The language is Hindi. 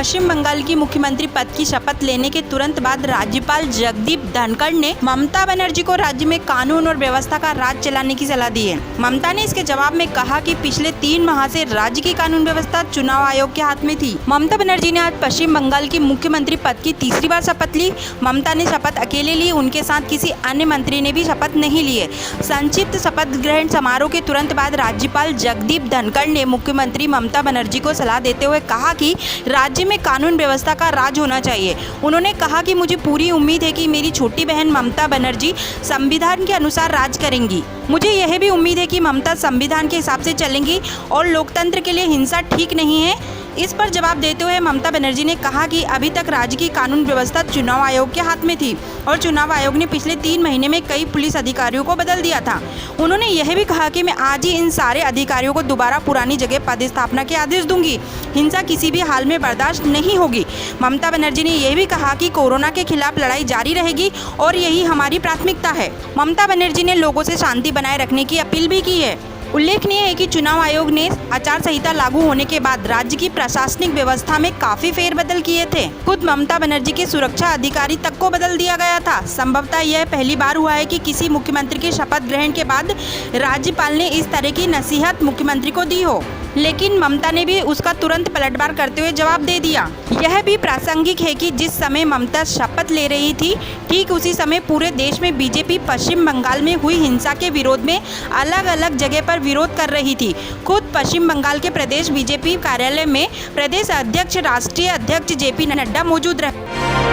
पश्चिम बंगाल की मुख्यमंत्री पद की शपथ लेने के तुरंत बाद राज्यपाल जगदीप धनखड़ ने ममता बनर्जी को राज्य में कानून और व्यवस्था का राज चलाने की सलाह दी है। ममता ने इसके जवाब में कहा कि पिछले 3 माह से राज्य की कानून व्यवस्था चुनाव आयोग के हाथ में थी। ममता बनर्जी ने आज पश्चिम बंगाल की मुख्यमंत्री पद की तीसरी बार शपथ ली। ममता ने शपथ अकेले ली, उनके साथ किसी अन्य मंत्री ने भी शपथ नहीं ली है। संक्षिप्त शपथ ग्रहण समारोह के तुरंत बाद राज्यपाल जगदीप धनखड़ ने मुख्यमंत्री ममता बनर्जी को सलाह देते हुए कहा कि राज्य में कानून व्यवस्था का राज होना चाहिए। उन्होंने कहा कि मुझे पूरी उम्मीद है कि मेरी छोटी बहन ममता बनर्जी संविधान के अनुसार राज करेंगी। मुझे यह भी उम्मीद है कि ममता संविधान के हिसाब से चलेंगी और लोकतंत्र के लिए हिंसा ठीक नहीं है। इस पर जवाब देते हुए ममता बनर्जी ने कहा कि अभी तक राज्य की कानून व्यवस्था चुनाव आयोग के हाथ में थी और चुनाव आयोग ने पिछले 3 महीने में कई पुलिस अधिकारियों को बदल दिया था। उन्होंने यह भी कहा कि मैं आज ही इन सारे अधिकारियों को दोबारा पुरानी जगह पदस्थापना के आदेश दूंगी। हिंसा किसी भी हाल में बर्दाश्त नहीं होगी। ममता बनर्जी ने यह भी कहा कि कोरोना के खिलाफ लड़ाई जारी रहेगी और यही हमारी प्राथमिकता है। ममता बनर्जी ने लोगों से शांति बनाए रखने की अपील भी की है। उल्लेखनीय है कि चुनाव आयोग ने आचार संहिता लागू होने के बाद राज्य की प्रशासनिक व्यवस्था में काफी फेरबदल किए थे। खुद ममता बनर्जी के सुरक्षा अधिकारी तक को बदल दिया गया था। संभवतः यह पहली बार हुआ है कि किसी मुख्यमंत्री के शपथ ग्रहण के बाद राज्यपाल ने इस तरह की नसीहत मुख्यमंत्री को दी हो, लेकिन ममता ने भी उसका तुरंत पलटवार करते हुए जवाब दे दिया। यह भी प्रासंगिक है कि जिस समय ममता शपथ ले रही थी, ठीक उसी समय पूरे देश में बीजेपी पश्चिम बंगाल में हुई हिंसा के विरोध में अलग अलग जगह पर विरोध कर रही थी। खुद पश्चिम बंगाल के प्रदेश बीजेपी कार्यालय में प्रदेश अध्यक्ष राष्ट्रीय अध्यक्ष जेपी नड्डा मौजूद रहे।